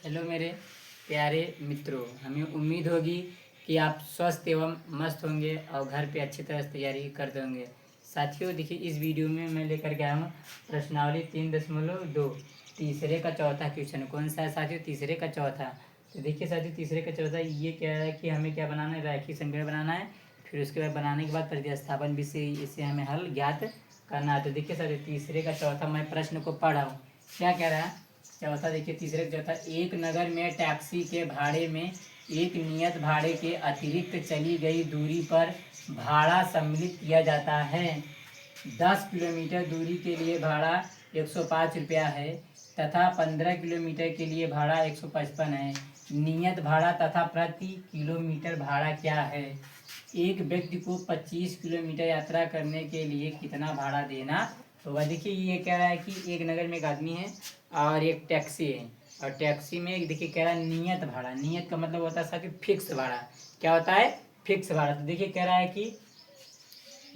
Hello मेरे प्यारे मित्रों, हमें उम्मीद होगी कि आप स्वस्थ एवं मस्त होंगे और घर पे अच्छी तरह से तैयारी करते होंगे। साथियों, देखिए इस वीडियो में मैं लेकर के आया हूँ प्रश्नावली 3.2 तीसरे का चौथा क्वेश्चन। कौन सा है साथियों? तीसरे का चौथा। तो देखिए साथियों, तीसरे का चौथा ये क्या है कि हमें क्या बनाना है, रैखिक समीकरण बनाना है। फिर उसके बाद बनाने के बाद प्रतिस्थापन भी से इसे हमें हल ज्ञात करना है। तो देखिए साथियों, तीसरे का चौथा मैं प्रश्न को पढ़ रहा हूँ। क्या कह रहा है चौथा? देखिए तीसरे का चौथा, एक नगर में टैक्सी के भाड़े में एक नियत भाड़े के अतिरिक्त चली गई दूरी पर भाड़ा सम्मिलित किया जाता है। 10 किलोमीटर दूरी के लिए भाड़ा 105 रुपया है तथा 15 किलोमीटर के लिए भाड़ा 155 है। नियत भाड़ा तथा प्रति किलोमीटर भाड़ा क्या है? एक व्यक्ति को 25 किलोमीटर यात्रा करने के लिए कितना भाड़ा देना होगा? देखिए ये कह रहा है कि एक नगर में एक आदमी है और एक टैक्सी है, और टैक्सी में देखिए कह रहा है नियत भाड़ा। नियत का मतलब होता है साथियों फिक्स भाड़ा। क्या होता है? फिक्स भाड़ा। तो देखिए कह रहा है कि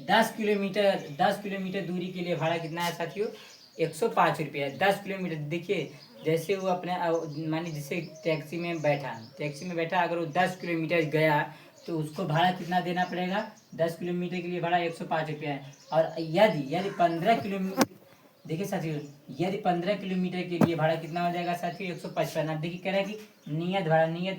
10 किलोमीटर दूरी के लिए भाड़ा कितना है साथियों? 105 रुपया। 10 किलोमीटर, देखिए जैसे वो अपने मानिए जैसे टैक्सी में बैठा, अगर वो 10 किलोमीटर गया तो उसको भाड़ा कितना देना पड़ेगा? 10 किलोमीटर के लिए भाड़ा 105 रुपया है। और यदि यदि 15 किलोमीटर, देखिए साथियों, यदि 15 किलोमीटर के लिए भाड़ा कितना हो जाएगा साथियों? 155। अब देखिए कह रहा है कि नियत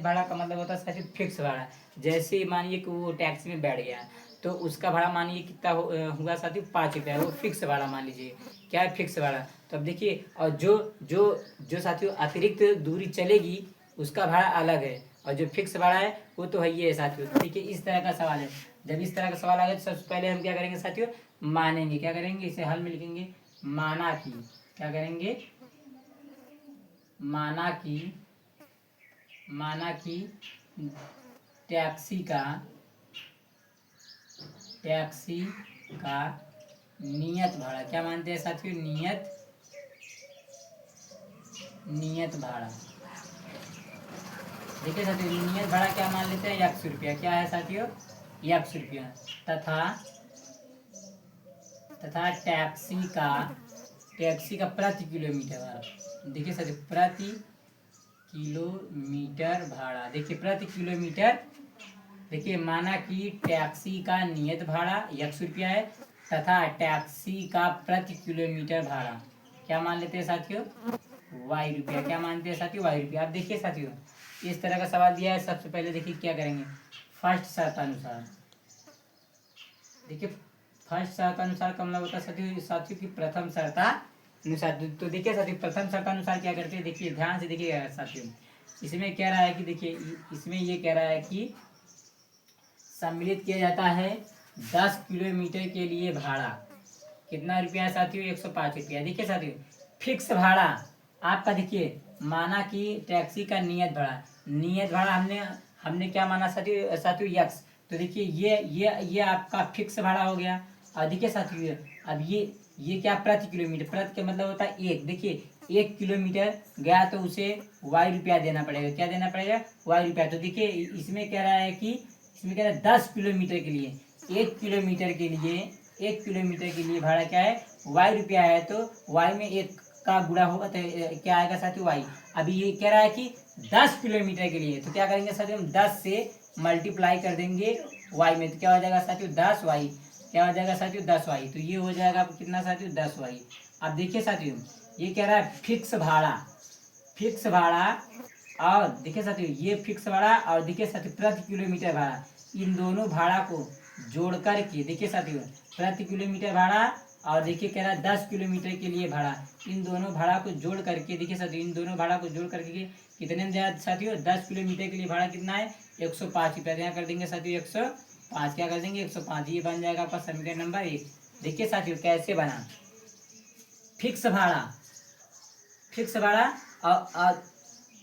भाड़ा का मतलब होता है साथियों फिक्स भाड़ा। जैसे मानिए कि वो टैक्सी में बैठ गया तो उसका भाड़ा मानिए कितना हुआ साथियों? 5 रुपया। वो फिक्स भाड़ा मान लीजिए। क्या है? फिक्स भाड़ा। तो अब देखिए, और जो जो जो साथियों अतिरिक्त दूरी चलेगी उसका भाड़ा अलग है, और जो फिक्स भाड़ा है वो तो है ही है साथियों। तो देखिए इस तरह का सवाल है। जब इस तरह का सवाल आ गया तो सबसे पहले हम क्या करेंगे साथियों? मानेंगे। क्या करेंगे? इसे हल में लिखेंगे माना की। क्या करेंगे? माना की माना की टैक्सी का टैक्सी का नियत भाड़ा। क्या मानते हैं साथियों? नियत भाड़ा। देखिए साथियों, नियत भाड़ा क्या मान लेते हैं? 100 रुपया। क्या है साथियों? 100 रुपया। तथा तथा टैक्सी का प्रति किलोमीटर भाड़ा। देखिए साथियों, प्रति किलोमीटर भाड़ा। देखिए प्रति किलोमीटर, देखिए माना कि टैक्सी का नियत भाड़ा 100 रुपया है तथा टैक्सी का प्रति किलोमीटर भाड़ा क्या मान लेते हैं साथियों? ₹Y। क्या मानते हैं साथियों? ₹Y। अब देखिए साथियों, इस तरह का सवाल दिया है। सबसे पहले देखिए क्या करेंगे, फर्स्ट शर्तानुसार। देखिए फर्स्ट शर्तानुसार का मतलब होता है साथियों की प्रथम शर्तानुसार। तो देखिए साथियों, प्रथम शर्तानुसार क्या करते हैं? देखिए ध्यान से देखिए साथियों, इसमें कह रहा है कि देखिए इसमें ये कह रहा है कि सम्मिलित किया जाता है 10 किलोमीटर के लिए भाड़ा कितना रुपया है साथियों? 105 रुपया। देखिए साथियों, फिक्स भाड़ा आपका, देखिए माना कि टैक्सी का नियत भाड़ा हमने हमने क्या माना साथियों? यक्स। तो देखिए ये आपका फिक्स भाड़ा हो गया। और देखिए साथियों, अब ये क्या? प्रति किलोमीटर। प्रति का मतलब होता है एक। देखिए 1 किलोमीटर गया तो उसे ₹Y देना पड़ेगा। क्या देना पड़ेगा? ₹Y। तो देखिए इसमें कह रहा है कि इसमें कह रहा है 10 किलोमीटर के लिए, 1 किलोमीटर के लिए भाड़ा क्या है? ₹Y है। तो Y में एक का गुणा होगा तो क्या आएगा साथियों? Y। अभी ये कह रहा है कि 10 किलोमीटर के लिए, तो क्या करेंगे साथियों? हम 10 से मल्टीप्लाई कर देंगे Y में, तो क्या हो जाएगा साथियों? 10Y। क्या हो जाएगा साथियों? 10Y। तो ये हो जाएगा कितना साथियों? 10Y। अब देखिए साथियों, ये कह रहा है फिक्स भाड़ा। और देखिए साथियों, ये फिक्स भाड़ा और देखिए साथियों प्रति किलोमीटर भाड़ा, इन दोनों भाड़ा को जोड़ करके देखिए साथियों, प्रति किलोमीटर भाड़ा और देखिए कह रहा है 10 किलोमीटर के लिए भाड़ा, इन दोनों भाड़ा को जोड़ करके देखिए साथियों, इन दोनों भाड़ा को जोड़ करके कितने में दिया साथियों? 10 किलोमीटर के लिए भाड़ा कितना है? 105 रुपया। यहाँ कर देंगे साथियों 105। क्या कर देंगे? 105। ये बन जाएगा आपका समीकरण नंबर 1। देखिए साथियों कैसे बना। फिक्स भाड़ा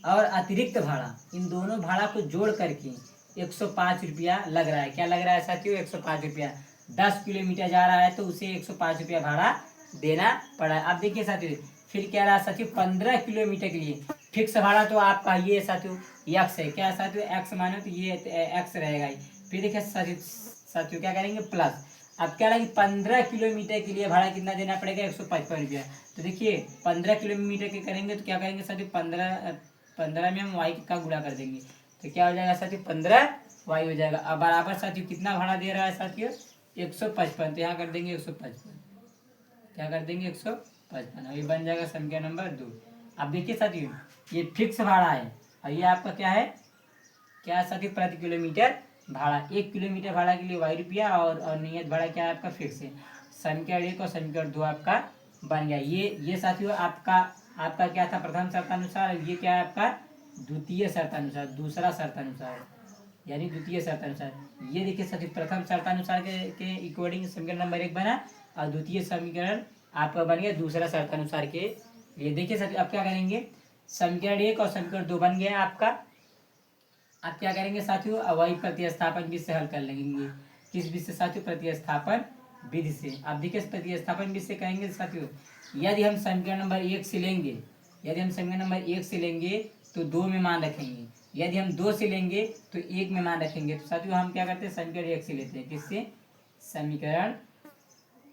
और अतिरिक्त भाड़ा, इन दोनों भाड़ा को जोड़ करके 105 रुपया लग रहा है। क्या लग रहा है साथियों? 105 रुपया। 10 किलोमीटर जा रहा है तो उसे 105 रुपया भाड़ा देना पड़ा है। अब देखिए साथियों, फिर क्या रहा साथियों? 15 किलोमीटर के लिए फिक्स भाड़ा तो आपका ये साथियों एक्स है। क्या साथियों? एक्स मानो तो ये एक्स रहेगा ही। फिर देखिए साथियों क्या करेंगे? प्लस। अब क्या लगे? 15 किलोमीटर के लिए भाड़ा कितना देना पड़ेगा? 155 रुपया। तो देखिए 15 किलोमीटर के करेंगे तो क्या करेंगे साथियों? 15 में हम y का गुणा कर देंगे तो क्या हो जाएगा साथियों 15y हो जाएगा। अब बराबर साथियों कितना भाड़ा दे रहा है साथियों 155, तो यहाँ कर देंगे 155, क्या कर देंगे 155। अभी बन जाएगा संख्या नंबर 2। अब देखिए साथियों ये फिक्स भाड़ा है और ये आपका क्या है, क्या है साथियों प्रति किलोमीटर भाड़ा। 1 किलोमीटर भाड़ा के लिए y रुपया और नियत भाड़ा क्या है आपका फिक्स है। समीकरण 1 और समीकरण 2 आपका बन गया। ये साथियों आपका क्या था प्रथम शर्तानुसार, ये क्या है आपका द्वितीय शर्तानुसार, दूसरा शर्तानुसार यानी द्वितीय शर्तानुसार। ये देखिए साथियों प्रथम शर्तानुसार के अकॉर्डिंग समीकरण नंबर 1 बना और द्वितीय समीकरण आपका बन गया दूसरा शर्तानुसार के लिए। देखिए साथियों अब क्या करेंगे, समीकरण 1 और समीकरण 2 बन गया आपका। अब क्या करेंगे साथियों, अब वही प्रतिस्थापन विधि से हल कर लेंगे। किस विधि से साथियों, प्रतिस्थापन विधि से। अब देखिए प्रतिस्थापन विधि से कहेंगे साथियों, यदि हम समीकरण नंबर 1 से लेंगे, यदि हम समीकरण नंबर 1 से लेंगे तो 2 में मान रखेंगे, यदि हम 2 से लेंगे तो 1 में मान रखेंगे। तो साथियों हम क्या करते हैं समीकरण 1 से लेते हैं। किससे, समीकरण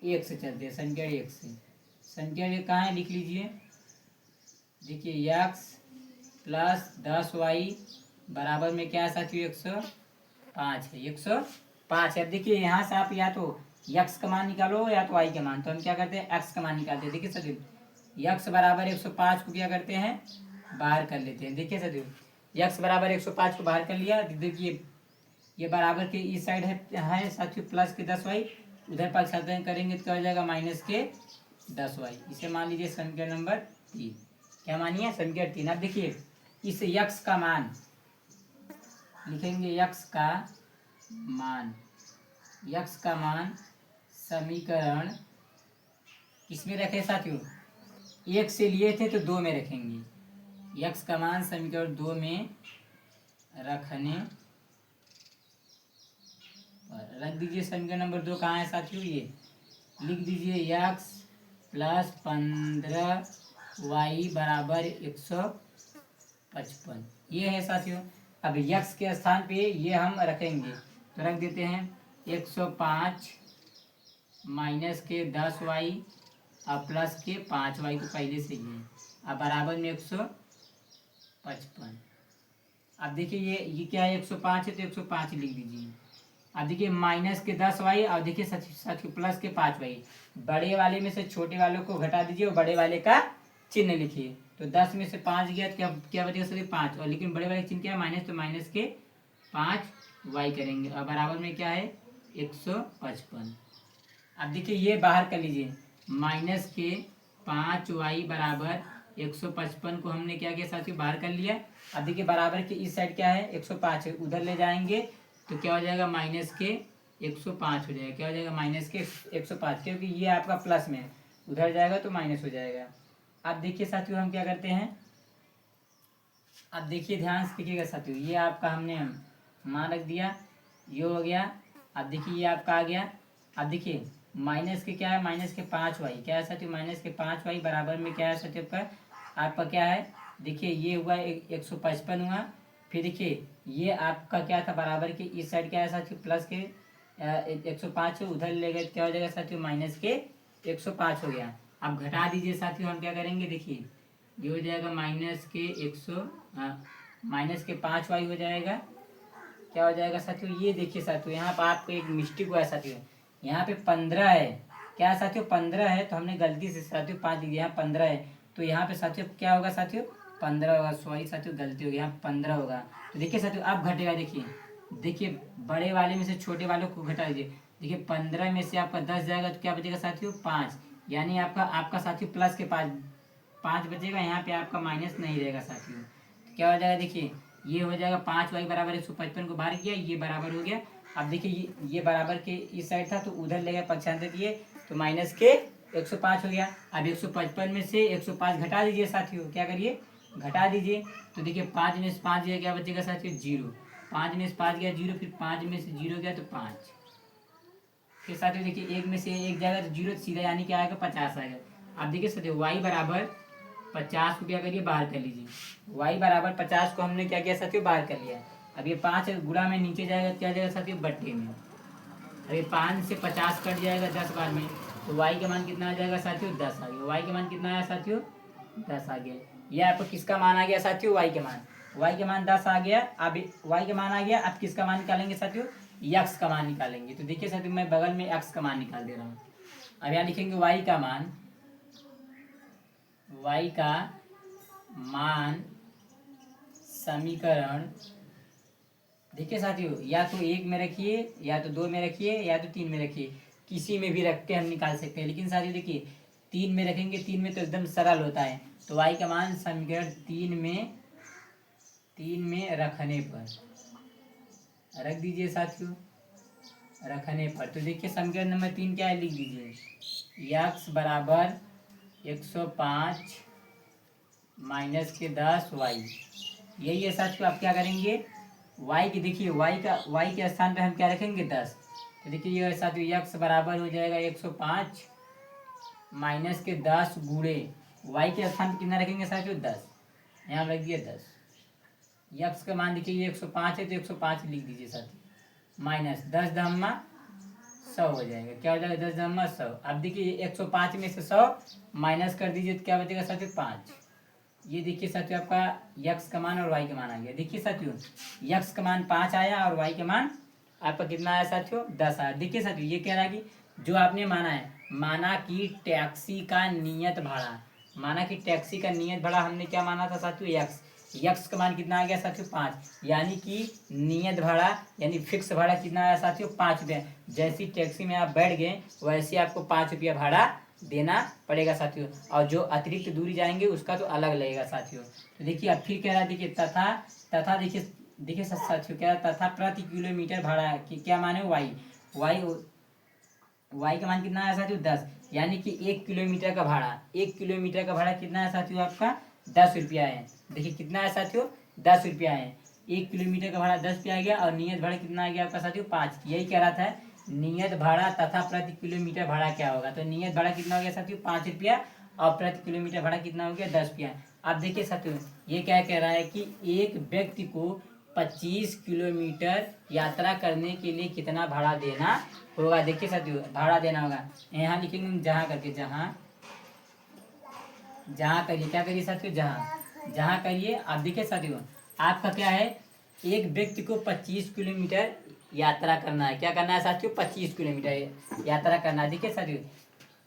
1 से चलते हैं, समीकरण 1 से। समीकरण 1 कहाँ है लिख लीजिए, देखिए x प्लस 10y बराबर में क्या है साथियों 105 है, 105 है। अब देखिए यहाँ से आप या तो x का मान निकालो या तो y का मान, तो हम क्या करते हैं x का मान निकालते हैं। देखिए साथियों x बराबर 105 को क्या करते हैं बाहर कर लेते हैं। देखिए साथियों x बराबर 105 को बाहर कर लिया। देखिए ये बराबर के इस साइड है साथियों प्लस के 10y, उधर पक्षांतरण करेंगे तो क्या हो जाएगा माइनस के 10y। इसे मान लीजिए समीकरण नंबर 3। क्या मानिए समीकरण 3। अब देखिए इस x का मान लिखेंगे, x का मान समीकरण किसमें रखे साथियों, 1 से लिए थे तो 2 में रखेंगे। x का मान समीकरण 2 में रखने रख दीजिए। समीकरण नंबर 2 कहाँ है साथियों, ये लिख दीजिए x प्लस 15y बराबर 155, ये है साथियों। अब x के स्थान पे ये हम रखेंगे तो रख देते हैं 105 माइनस के 10y और प्लस के 5y को पहले से ही अब बराबर में 155। अब देखिए ये क्या है 105 है तो 105 लिख दीजिए। अब देखिए माइनस के 10y और देखिए साथियों प्लस के 5y, बड़े वाले में से छोटे वालों को घटा दीजिए और बड़े वाले का चिन्ह लिखिए। तो 10 में से 5 गया तो क्या बचेगा सर 5, और लेकिन बड़े वाले चिन्ह क्या है माइनस, तो माइनस के 5y करेंगे और बराबर में क्या है 155। अब देखिए ये बाहर कर लीजिए, माइनस के 5y बराबर 155 को हमने क्या किया साथियों बाहर कर लिया। अब देखिए बराबर के इस साइड क्या है 105 है, उधर ले जाएंगे तो क्या हो जाएगा माइनस के 105 हो जाएगा। क्या हो जाएगा माइनस के 105, क्योंकि ये आपका प्लस में है, उधर जाएगा तो माइनस हो जाएगा। अब देखिए साथियों हम क्या करते हैं, अब देखिए ध्यान से देखिएगा साथियों, ये आपका हमने मान रख दिया, ये हो गया। अब देखिए ये आपका आ गया। अब देखिए माइनस के क्या है, माइनस के 5y क्या है साथियों, माइनस के 5y बराबर में क्या है साथियों आपका क्या है, देखिए ये हुआ 155 हुआ। फिर देखिए ये आपका क्या था बराबर के इस साइड क्या है साथियों प्लस के 105 उधर ले गए, क्या हो जाएगा साथियों माइनस के 105 हो गया। अब घटा दीजिए साथियों, हम क्या करेंगे देखिए ये हो जाएगा माइनस के 5y हो जाएगा। क्या हो जाएगा साथियों, ये देखिए साथियों यहाँ पर आपको एक मिस्टेक हुआ है साथियों, यहाँ पे 15 है, क्या साथियों 15 है, तो हमने गलती से साथियों 5 लिख दिया, यहाँ 15 है तो यहाँ पे साथियों क्या होगा साथियों 15 होगा। सॉरी साथियों गलती होगी, यहाँ 15 होगा। तो देखिए साथियों अब घटेगा, देखिए बड़े वाले में से छोटे वालों को घटा दीजिए। देखिए 15 में से आपका 10 जाएगा तो क्या बचेगा साथियों 5, यानी आपका साथियों प्लस के 5 बचेगा, यहाँ पे आपका माइनस नहीं रहेगा साथियों। तो क्या हो जाएगा देखिए ये हो जाएगा 5y बराबर 155 को बाहर किया, ये बराबर हो गया। अब देखिए ये बराबर के इस साइड था तो उधर ले गए पक्षांतर किए तो माइनस के 105 हो गया। अब 155 में से 105 घटा दीजिए साथियों, क्या करिए घटा दीजिए। तो देखिए 5 में से 5 गया क्या बचेगा साथियों 0, 5 में से 5 गया 0, फिर 5 में से 0 गया तो 5, फिर साथियों देखिए 1 में से 1 जाएगा तो 0 सीधा यानी क्या आएगा 50 आएगा। अब देखिए साथियों y बराबर 50 को क्या करिए बाहर कर लीजिए, y बराबर 50 को हमने क्या किया साथियों बाहर कर लिया। अब ये 5 गुणा में नीचे जाएगा क्या जाएगा साथियों बट्टे में। अब ये 5 से 50 कट जाएगा 10 बार में, तो y का मान कितना आ जाएगा साथियों 10 आ गया। y का मान कितना आया साथियों 10 आ गया। ये आपको किसका मान आ गया साथियों, y के मान। y के मान 10 आ गया। अब y के मान आ गया, अब किसका मान निकालेंगे साथियों, x का मान निकालेंगे। तो देखिए साथियों मैं बगल में x का मान निकाल दे रहा हूँ। अब यहाँ लिखेंगे y का मान, y का मान समीकरण। देखिए साथियों या तो 1 में रखिए, या तो 2 में रखिए, या तो 3 में रखिए, किसी में भी रख के हम निकाल सकते हैं। लेकिन साथियों देखिए 3 में रखेंगे, 3 में तो एकदम सरल होता है। तो y का मान समीकरण 3 में रखने पर रख दीजिए साथियों, रखने पर। तो देखिए समीकरण नंबर 3 क्या है, लिख दीजिए x बराबर 105 माइनस के 10 y। यही है साथियों। आप क्या करेंगे, y की देखिए y के स्थान पे हम क्या रखेंगे, 10। तो देखिए ये साथियों x बराबर हो जाएगा 105 माइनस के 10 गुणे y के स्थान पे कितना रखेंगे साथियों, 10। यहाँ रख दिया 10। x का मान देखिए 105 है, तो 105 लिख दीजिए साथियों, माइनस 10 दहम्मा 100 हो जाएगा। क्या हो जाएगा, 10 दहम्मा 100। अब देखिए 105 में से 100 माइनस कर दीजिए तो क्या बचेगा साथियों, 5। ये देखिए साथियों आपका x का मान और y का मान आ गया। देखिए साथियों x का मान 5 आया और y का मान आपका कितना आया साथियों, 10 आया। देखिए साथियों ये कह रहा है कि जो आपने माना है, माना कि टैक्सी का नियत भाड़ा, माना कि टैक्सी का नियत भाड़ा हमने क्या माना था साथियों, x का मान कितना आ गया साथियों, 5। यानी कि नियत भाड़ा यानी फिक्स भाड़ा कितना आया साथियों, 5 रुपया। जैसी टैक्सी में आप बैठ गए वैसे आपको 5 रुपया भाड़ा देना पड़ेगा साथियों, और जो अतिरिक्त दूरी जाएंगे उसका तो अलग लगेगा साथियों। तो देखिए अब फिर कह रहा है, देखिए तथा देखिए साथियों क्या है, तथा प्रति किलोमीटर भाड़ा कि क्या माने, वाई का मान कितना है साथियों, 10। यानी कि 1 किलोमीटर का भाड़ा, 1 किलोमीटर का भाड़ा कितना है साथियों, आपका 10 रुपया है। देखिए कितना है साथियों, 10 रुपया है। 1 किलोमीटर का भाड़ा 10 रुपया आ गया, और नियत भाड़ा कितना आ गया आपका साथियों, 5। यही कह रहा था नियत भाड़ा तथा प्रति किलोमीटर भाड़ा क्या होगा। तो नियत भाड़ा कितना हो गया साथियों, 5 रुपया, और प्रति किलोमीटर भाड़ा कितना हो गया, 10 रुपया। अब देखिए साथियों ये क्या कह रहा है कि एक व्यक्ति को 25 किलोमीटर यात्रा करने के लिए कितना भाड़ा देना होगा। देखिए साथियों भाड़ा देना होगा, यहाँ लिखेंगे जहाँ करके, जहाँ करिए, क्या करिए साथियों, जहाँ करिए। अब देखिए साथियों आपका क्या है, एक व्यक्ति को 25 किलोमीटर यात्रा करना है। क्या करना है साथियों, 25 किलोमीटर यात्रा करना है। देखिए साथियों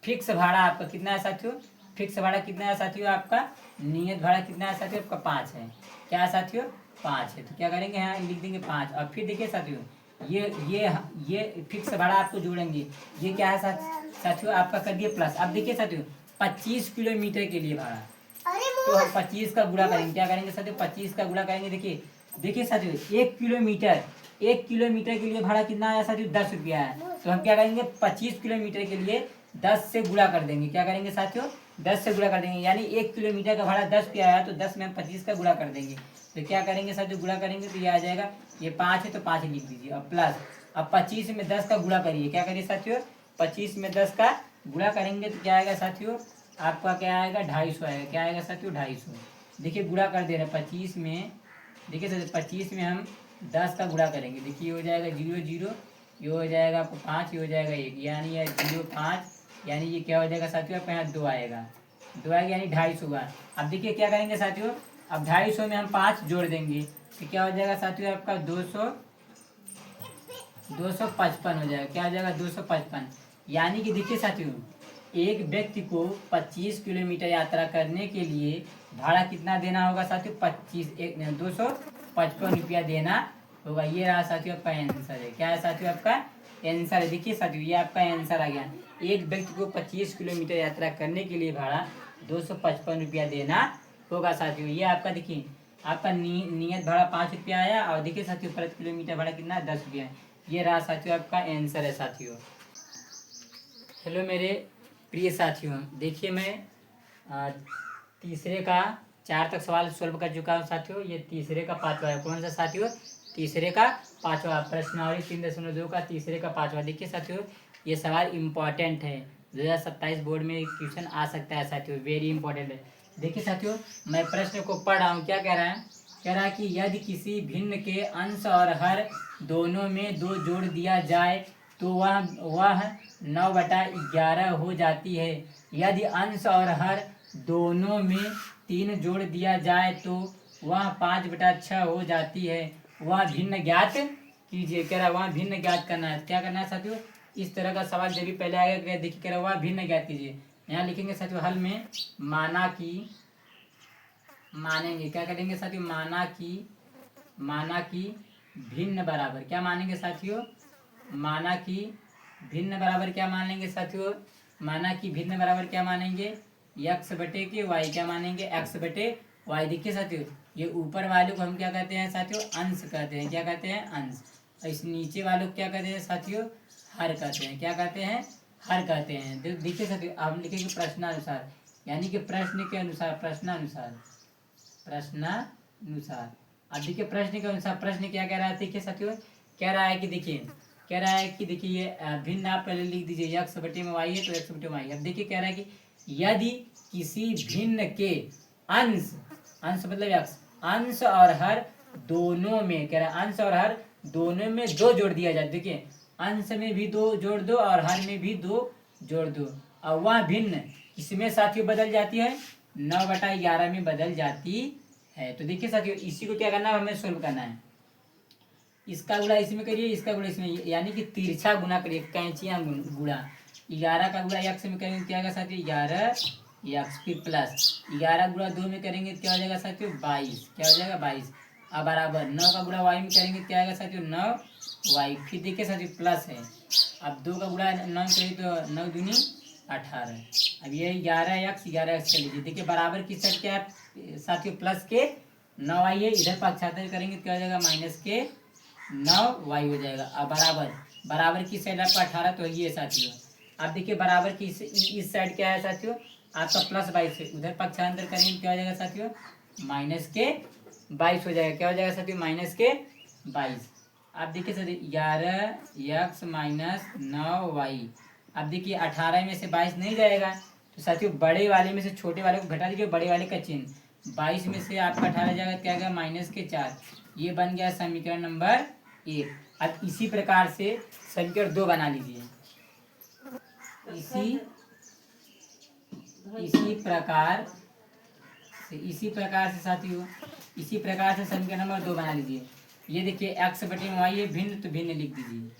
फिक्स भाड़ा आपका कितना है साथियों, फिक्स भाड़ा कितना है साथियों आपका, नियत भाड़ा कितना है साथियों आपका, 5 है। क्या है साथियों, 5 है। तो क्या करेंगे, यहाँ लिख देंगे 5। और फिर देखिए साथियों ये फिक्स भाड़ा आपको जोड़ेंगे, ये क्या है साथियों आपका कर दिए प्लस। अब देखिए साथियों 25 किलोमीटर के लिए भाड़ा, तो हम 25 का गुणा करेंगे। क्या करेंगे साथियों, 25 का गुणा करेंगे। देखिए साथियों 1 किलोमीटर के लिए भाड़ा कितना आया साथियों, 10 रुपया है। तो हम क्या करेंगे, 25 किलोमीटर के लिए 10 से गुणा कर देंगे। क्या करेंगे साथियों, 10 से गुणा कर देंगे। यानी 1 किलोमीटर का भाड़ा 10 रुपया आया, तो 10 में हम 25 का गुणा कर देंगे। तो क्या करेंगे साथियों, गुणा करेंगे तो ये आ जाएगा, ये 5 है तो 5 लिख दीजिए, और प्लस अब 25 में 10 का गुणा करिए। क्या करिए साथियों, 25 में 10 का गुणा करेंगे तो क्या आएगा साथियों, आपका क्या आएगा, 250 आएगा। क्या आएगा साथियों, 250। देखिए गुणा कर दे रहे हैं 25 में, देखिए साथियों 25 में हम 10 का गुणा करेंगे। देखिए ये हो जाएगा 0 0, ये हो जाएगा आपको 5, ये हो जाएगा 1, यानी ये 0 5, यानी ये क्या हो जाएगा साथियों आपका यहाँ 2 आएगा, 2 आएगा यानी 250 हुआ। अब देखिए क्या करेंगे साथियों, अब 250 में हम 5 जोड़ देंगे तो क्या हो जाएगा साथियों आपका 255 हो जाएगा। क्या हो जाएगा, 255। यानी कि देखिए साथियों एक व्यक्ति को 25 किलोमीटर यात्रा करने के लिए भाड़ा कितना देना होगा साथियों, 255 रुपया देना होगा। ये रहा साथियों आपका आंसर है। क्या है साथियों आपका आंसर है। देखिए साथियों ये आपका आंसर आ गया, एक व्यक्ति को 25 किलोमीटर यात्रा करने के लिए भाड़ा 255 रुपया देना होगा साथियों। ये आपका देखिए आपका नियत भाड़ा 5 रुपया आया, और देखिए साथियों प्रति किलोमीटर भाड़ा कितना है, 10 रुपया है। ये रहा साथियों आपका आंसर है साथियों। हेलो मेरे प्रिय साथियों, देखिए मैं तीसरे का 4 तक सवाल सॉल्व कर चुका हूँ साथियों। ये तीसरे का 5वां है। कौन सा साथियों, तीसरे का 5वां, प्रश्नावली 3.2 का तीसरे का 5वां। देखिए साथियों ये सवाल इम्पॉर्टेंट है, 2027 बोर्ड में क्वेश्चन आ सकता है साथियों, वेरी इंपॉर्टेंट है। देखिए साथियों मैं प्रश्न को पढ़ रहा हूँ। क्या कह रहा है, कह रहा है कि यदि किसी भिन्न के अंश और हर दोनों में 2 जोड़ दिया जाए तो वह 9/11 हो जाती है। यदि अंश और हर दोनों में 3 जोड़ दिया जाए तो वह 5/6 हो जाती है, वह भिन्न ज्ञात कीजिए। कह रहा है वह भिन्न ज्ञात करना है। क्या करना है साथियों, इस तरह का सवाल जब भी पहले आएगा देखिए कह रहा है वह भिन्न ज्ञात कीजिए। यहाँ लिखेंगे साथियों हल में माना कि, मानेंगे क्या करेंगे साथियों, माना कि भिन्न बराबर, क्या मानेंगे साथियों, माना कि भिन्न बराबर क्या मान लेंगे साथियों, माना कि भिन्न बराबर क्या मानेंगे, x बटे के y, क्या मानेंगे x बटे y। देखिए साथियों ये ऊपर वाले को हम क्या कहते हैं साथियों, अंश कहते हैं। क्या कहते हैं, अंश। और इस नीचे वालों को क्या कहते हैं साथियों, हर कहते हैं। क्या कहते हैं, हर कहते हैं। देखिए साथियों अब हम लिखेंगे प्रश्नानुसार, यानी कि प्रश्न के अनुसार, प्रश्नानुसार, प्रश्नानुसार। अब देखिए प्रश्न के अनुसार प्रश्न क्या कह रहा है, देखिए साथियों कह रहा है कि देखिए, कह रहा है कि देखिए ये भिन्न आप पहले लिख दीजिए, x बटे में y है तो x बटे में y। अब देखिए कह रहा है कि यदि किसी भिन्न के अंश, अंश मतलब x, अंश और हर दोनों में, कह रहा है अंश और हर दोनों में 2 जोड़ दिया जाए। देखिए अंश में भी 2 जोड़ दो और हर में भी 2 जोड़ दो, और वह भिन्न किसमें साथियों बदल जाती है, 9/11 में बदल जाती है। तो देखिए साथियों इसी को क्या करना है, हमें सोल्व करना है। इसका गुणा इसमें करिए, इसका गुणा इसमें, यानी कि तिरछा गुना करिए, कैंचियां गुणा। 11 का गुणा x में करेंगे क्या आएगा साथियों, 11x, फिर प्लस 11 गुणा 2 में करेंगे क्या हो जाएगा साथियों, 22। क्या हो जाएगा, 22। अब बराबर 9 का गुणा y में करेंगे क्या आएगा साथियों, 9y। फिर देखिए साथियों प्लस है, अब 2 का गुणा 9 करिए तो 9 दूनी 18। अब ये 11x कर लीजिए। देखिए बराबर की साइड क्या है साथियों, प्लस के 9y है, इधर पक्षांतर करेंगे क्या हो जाएगा, माइनस के 9y हो जाएगा। अब बराबर की साइड आपका 18 तो ये साथियों। अब देखिए बराबर की इस साइड क्या है साथियों, आपका प्लस 22 है, उधर पक्षांतर करेंगे क्या हो जाएगा साथियों, माइनस के 22 हो जाएगा। क्या हो जाएगा साथियों, माइनस के 22। अब देखिए साथियों 11x माइनस 9y। अब देखिए 18 में से 22 नहीं जाएगा, तो साथियों बड़े वाले में से छोटे वाले को घटा दीजिए, बड़े वाले का चिन्ह, 22 में से आपका 18 जाएगा क्या आएगा, माइनस के 4। ये बन गया समीकरण नंबर 1। अब इसी प्रकार से समीकरण 2 बना लीजिए। इसी प्रकार से साथियों, इसी प्रकार से समीकरण नंबर 2 बना लीजिए। ये देखिए x बटे में y है, भिन्न तो भिन्न लिख दीजिए।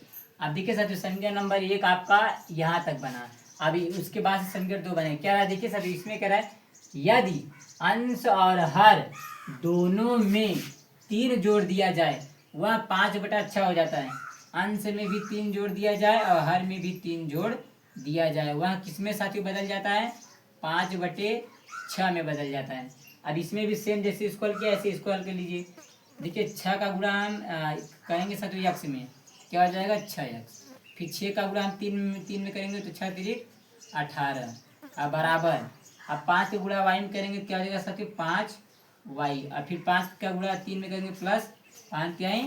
अब देखिए साथियों समीकरण नंबर 1 आपका यहाँ तक बना। अभी उसके बाद से समीकरण 2 बने। क्या रहा है देखिए साथियों, इसमें कह रहा है यदि अंश और हर दोनों में 3 जोड़ दिया जाए वह 5/6 हो जाता है। अंश में भी 3 जोड़ दिया जाए और हर में भी 3 जोड़ दिया जाए, वह किसमें साथियों बदल जाता है, 5/6 में बदल जाता है। अब इसमें भी सेम जैसे स्क्वायर किया ऐसे स्क्वायर कर लीजिए। देखिए 6 का गुणा हम करेंगे साथियों x में, क्या हो जाएगा 6x। फिर 6 का गुणा हम 3 में करेंगे तो 6 3 18। अब बराबर, अब 5 का गुणा y में करेंगे क्या हो जाएगा साथियों, 5y। और फिर 5 का गुणा 3 में करेंगे प्लस 5 तिहाई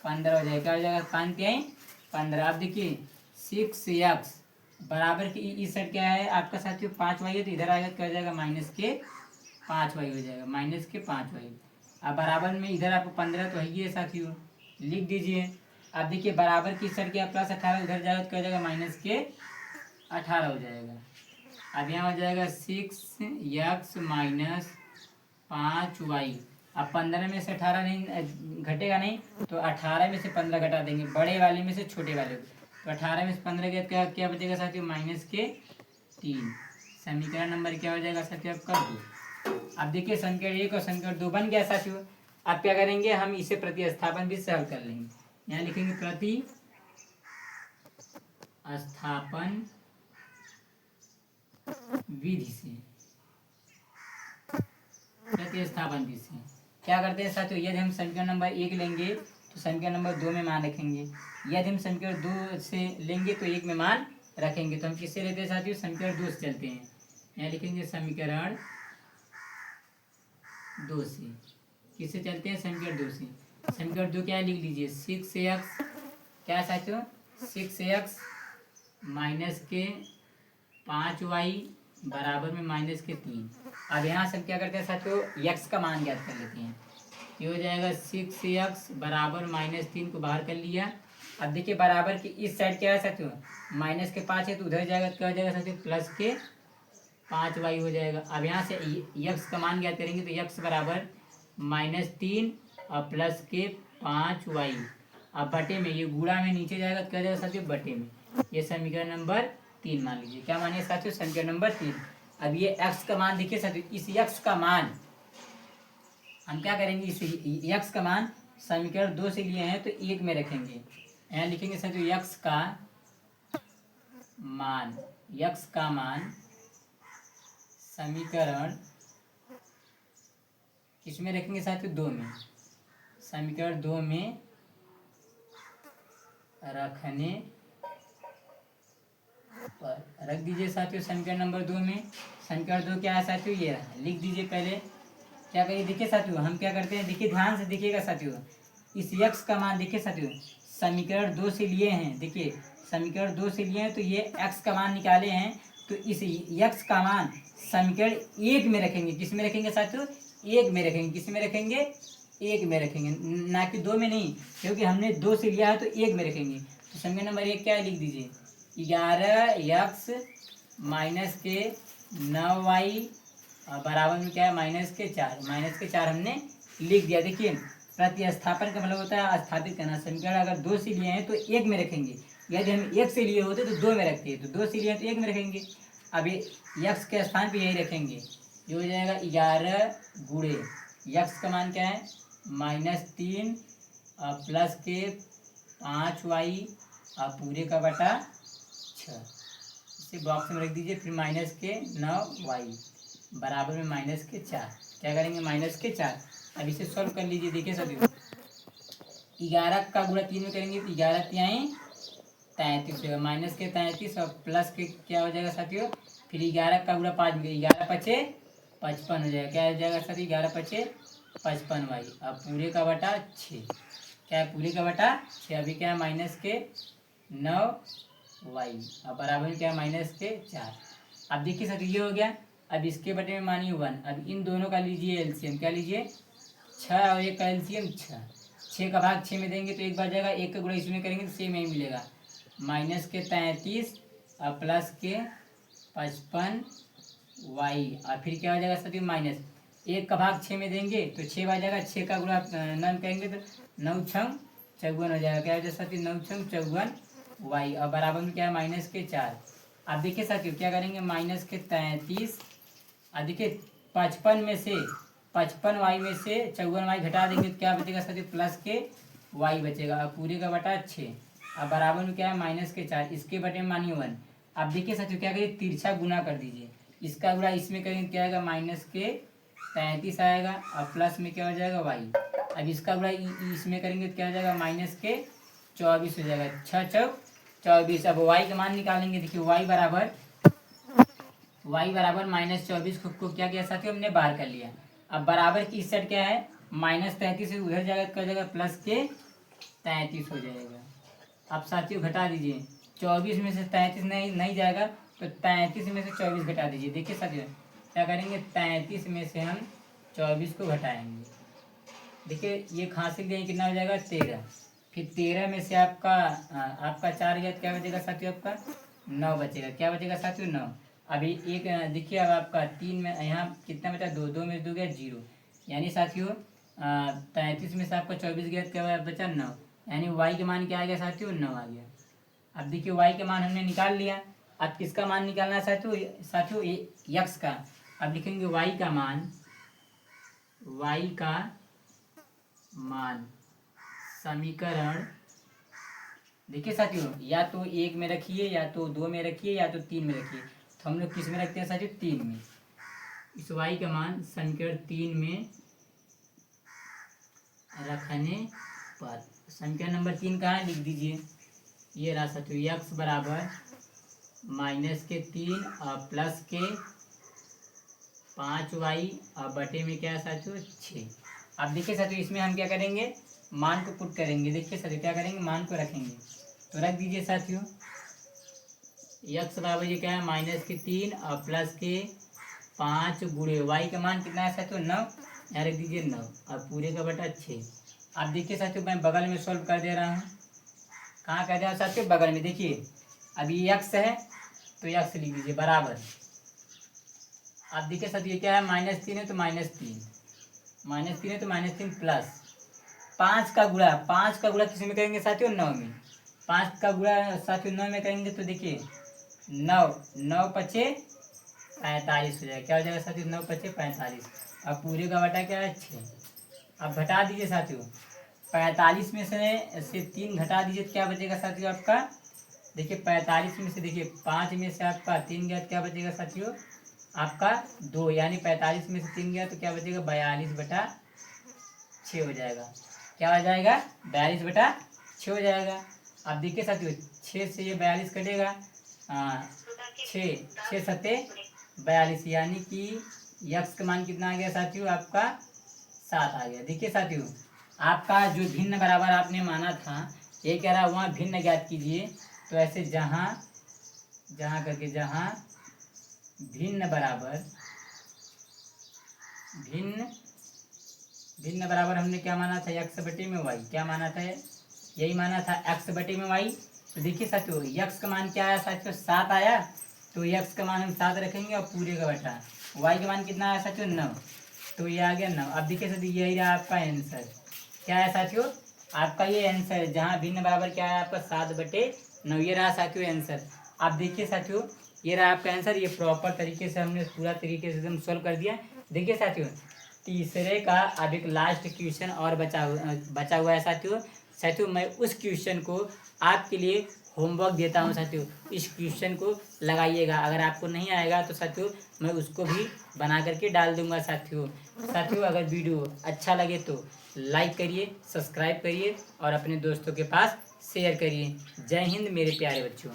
15 हो जाएगा। क्या हो जाएगा 5 तिहाई 15। अब देखिए 6x बराबर की इस साइड क्या है आपका साथियों 5y है, तो इधर आएगा क्या हो जाएगा, माइनस के 5y हो जाएगा, माइनस के 5y। अब बराबर में इधर आपको 15 तो है ही है साथियों, लिख दीजिए। अब देखिए बराबर की साइड क्या प्लस 18, उधर जाएगा तो क्या हो जाएगा, माइनस के 18 हो जाएगा। अब यहाँ हो जाएगा 6x माइनस 5y। अब 15 में से 18 नहीं घटेगा नहीं, तो 18 में से 15 घटा देंगे, बड़े वाले में से छोटे वाले को। तो 18 में से 15 गया क्या क्या बचेगा साथियों, माइनस के 3। समीकरण नंबर क्या हो जाएगा साथियों आपका 2। अब देखिए समीकरण 1 और समीकरण 2 बन गया साथियों। अब क्या करेंगे, हम इसे प्रतिस्थापन भी से हल कर लेंगे। यहाँ लिखेंगे प्रतिस्थापन विधि से, प्रतिस्थापन विधि से क्या करते हैं साथियों, यदि हम समीकरण नंबर 1 लेंगे तो समीकरण नंबर 2 में मान रखेंगे, यदि हम समीकरण 2 से लेंगे तो 1 में मान रखेंगे। तो हम किससे लेते हैं साथियों, समीकरण 2 से चलते हैं। यहाँ लिखेंगे समीकरण 2 से, किससे चलते हैं, समीकरण 2 से। समीकरण 2 क्या है लिख लीजिए, 6x क्या है साथियों, 6x माइनस के 5y बराबर में माइनस के 3। अब यहाँ से हम क्या करते हैं साथियों, x का मान ज्ञात कर लेते हैं। ये हो जाएगा 6x बराबर -3 को बाहर कर लिया। अब देखिए बराबर की इस साइड क्या है साथियों, माइनस के 5 है, तो उधर जाएगा क्या हो जाएगा साथियों, प्लस के 5y हो जाएगा। अब यहाँ से यक्स का मान ज्ञात करेंगे तो यक्स बराबर -3 और प्लस के 5y। अब बटे में ये गुणा में नीचे जाएगा तो क्या जाएगा साथियों बटे में। ये समीकरण नंबर 3 मान लीजिए। क्या मानिए साथियों समीकरण नंबर 3। अब ये x का मान देखिए साथियों, इस x का मान हम क्या करेंगे, इस x का मान समीकरण 2 से लिए हैं तो 1 में रखेंगे। यहाँ लिखेंगे साथियों x का मान समीकरण किसमें रखेंगे साथियों 2 में। समीकरण 2 में रखने पर रख दीजिए साथियों समीकरण नंबर 2 में। समीकरण 2 क्या है साथियों, ये लिख दीजिए। पहले क्या करिए, देखिए साथियों हम क्या करते हैं, देखिए ध्यान से देखिएगा साथियों। इस यक्स का मान देखिए साथियों समीकरण 2 से लिए हैं, देखिए समीकरण 2 से लिए हैं तो ये एक्स का मान निकाले हैं। तो इस यक्स का मान समीकरण 1 में रखेंगे। किस में रखेंगे साथियों, 1 में रखेंगे। किस में रखेंगे, 1 में रखेंगे, ना कि 2 में नहीं, क्योंकि हमने 2 से लिया है तो 1 में रखेंगे। तो समीकरण नंबर 1 क्या है, लिख दीजिए 11x माइनस के 9y बराबर में क्या है -4 हमने लिख दिया। देखिए प्रतिस्थापन का मतलब होता है स्थापित करना। समीकरण अगर 2 से लिए हैं तो 1 में रखेंगे, यदि हम 1 से लिए होते तो 2 में रखते हैं, तो 2 से लिए हैं तो 1 में रखेंगे। अभी यक्स के स्थान पे यही रखेंगे, ये हो जाएगा 11 गुणे यक्स का मान क्या है -3 प्लस के 5y पूरे का बटा 6। इसे बॉक्स में रख दीजिए। फिर माइनस के 9y बराबर में -4। क्या करेंगे -4। अब इसे सॉल्व कर लीजिए। देखिए सभी 11 का गुणा 3 में करेंगे तो 11 तिहाई 33 होगा, माइनस के 33 और प्लस के क्या हो जाएगा साथियों, फिर 11 का गुणा 5 में 11 पचे 55 हो जाएगा। क्या हो जाएगा साथियों 11 पचे 55y अब पूरे का बटा 6। क्या है पूरे का बटा 6। अभी क्या है माइनस के 9y अब बराबर में क्या है -4। अब देखिए सर ये हो गया। अब इसके बटे में मानिए 1। अब इन दोनों का लीजिए एलसीएम। क्या लीजिए 6 और 1 का एलसीएम 6। 6 का भाग 6 में देंगे तो 1 बच जाएगा, 1 का गुणा इसमें करेंगे तो सेम यही मिलेगा -33 और प्लस के 55y और फिर क्या हो जाएगा साथियों माइनस 1 का भाग 6 में देंगे तो 6 बच जाएगा, 6 का गुणा 9 करेंगे तो 9 छंग 54 हो जाएगा। क्या हो जाएगा साथियों 9 छंग 54y और बराबर में क्या है -4। अब देखिए साथियों क्या करेंगे -33 अब देखिए 55 में से 55y में से 54y घटा देंगे तो क्या बचेगा साथियों प्लस के y बचेगा। अब पूरे का बटा 6 अब बराबर में क्या है -4। इसके बटे में मानिए 1। अब देखिए साथियों क्या करिए तिरछा गुना कर दीजिए। इसका गुणा इसमें करेंगे क्या आएगा -33 आएगा और प्लस में क्या हो जाएगा y। अब इसका गुणा इसमें करेंगे तो क्या हो जाएगा -24 हो जाएगा। 6 चौक 24। अब y का मान निकालेंगे। देखिए y बराबर -24 को क्या किया साथियों हमने बाहर कर लिया। अब बराबर की इस साइड क्या है -33 उधर जाएगा क्या जाएगा प्लस के 33 हो जाएगा। अब साथियों घटा दीजिए 24 में से 33 नहीं जाएगा तो 33 में से 24 घटा दीजिए। देखिए साथियों क्या करेंगे 33 में से हम 24 को घटाएंगे। देखिए ये हासिल देंगे कितना हो जाएगा 13। फिर 13 में से आपका 4 गया क्या बचेगा साथियों आपका 9 बचेगा। क्या बचेगा साथियों 9। अभी एक देखिए अब आपका 3 में यहाँ कितना बचा 2 में 2 गया 0 यानी साथियों 33 में से आपका 24 गया क्या बचा 9 यानी y के मान क्या आ गया साथियों 9 आ गया। अब देखिए y के मान हमने निकाल लिया। अब किसका मान निकालना है साथियों यक्स का। अब लिखेंगे y का मान समीकरण देखिए साथियों या तो 1 में रखिए या तो 2 में रखिए या तो 3 में रखिए। तो हम लोग किस में रखते हैं साथियों 3 में। इस y का मान समीकरण 3 में रखने पर समीकरण नंबर 3 कहाँ है लिख दीजिए। ये रहा साथियों x बराबर -3 और प्लस के 5y और बटे में क्या है साथियों 6। अब देखिए साथियों इसमें हम क्या करेंगे मान को पुट करेंगे। देखिए साथियों क्या करेंगे मान को रखेंगे तो रख दीजिए साथियों x बराबर ये क्या है -3 और प्लस के 5 गुणे y का मान कितना है साथियों 9 यहाँ रख दीजिए 9 और पूरे का बटा 6। अब देखिए साथियों मैं बगल में सॉल्व कर दे रहा हूँ। कहाँ कर दे रहा हूँ साथियों बगल में। देखिए अभी x है तो x लिख दीजिए बराबर आप देखिए साथियों, ये क्या है, -3 है तो -3, -3 है तो -3 प्लस 5 का गुणा, 5 का गुणा किस में करेंगे साथियों, 9 में। 5 का गुणा साथियों 9 में करेंगे तो देखिए 9, 9 पचे 45 हो जाएगा। क्या हो जाएगा साथियों, 9 पचे 45। अब पूरे का बटा क्या है, 6। अब घटा दीजिए साथियों, 45 में से 3 घटा दीजिए तो क्या बचेगा साथियों आपका, देखिए 45 में से देखिए 5 में से आपका 3 गया तो क्या बचेगा साथियों आपका 2, यानी 45 में से 3 गया तो क्या बचेगा, 42/6 हो जाएगा। क्या हो जाएगा, 42/6 हो जाएगा। अब देखिए साथियों, 6 से ये 42 कटेगा, 6 सत्ते 42, यानी कि यक्स का मान कितना आ गया साथियों आपका 7 आ गया। देखिए साथियों, आपका जो भिन्न बराबर आपने माना था, ये कह रहा है वहाँ भिन्न ज्ञात कीजिए। तो ऐसे जहाँ जहाँ करके जहाँ भिन्न बराबर, भिन्न बराबर हमने क्या माना था, एक्स बटे में वाई। क्या माना था, यही माना था, एक्स बटे में वाई। तो देखिए साथियों, यक्स का मान क्या आया साथियों, 7 आया। तो यक्स का मान हम 7 रखेंगे और पूरे का बटा, वाई का मान कितना आया साथियों, 9। तो ये आ गया 9। अब देखिए साथियों, यही रहा आपका आंसर। क्या है साथियों, आपका ये आंसर है, जहाँ भिन्न बराबर क्या है आपका 7/9। ये रहा साथियों आंसर। आप देखिए साथियों, ये रहा आपका आंसर। ये प्रॉपर तरीके से हमने पूरा तरीके से एकदम सोल्व कर दिया। देखिए साथियों, तीसरे का अब एक लास्ट क्वेश्चन और बचा हुआ है साथियों। साथियों मैं उस क्वेश्चन को आपके लिए होमवर्क देता हूँ साथियों, इस क्वेश्चन को लगाइएगा। अगर आपको नहीं आएगा तो साथियों मैं उसको भी बना करके डाल दूंगा साथियों। साथियों अगर वीडियो अच्छा लगे तो लाइक करिए, सब्सक्राइब करिए और अपने दोस्तों के पास शेयर करिए। जय हिंद मेरे प्यारे बच्चों।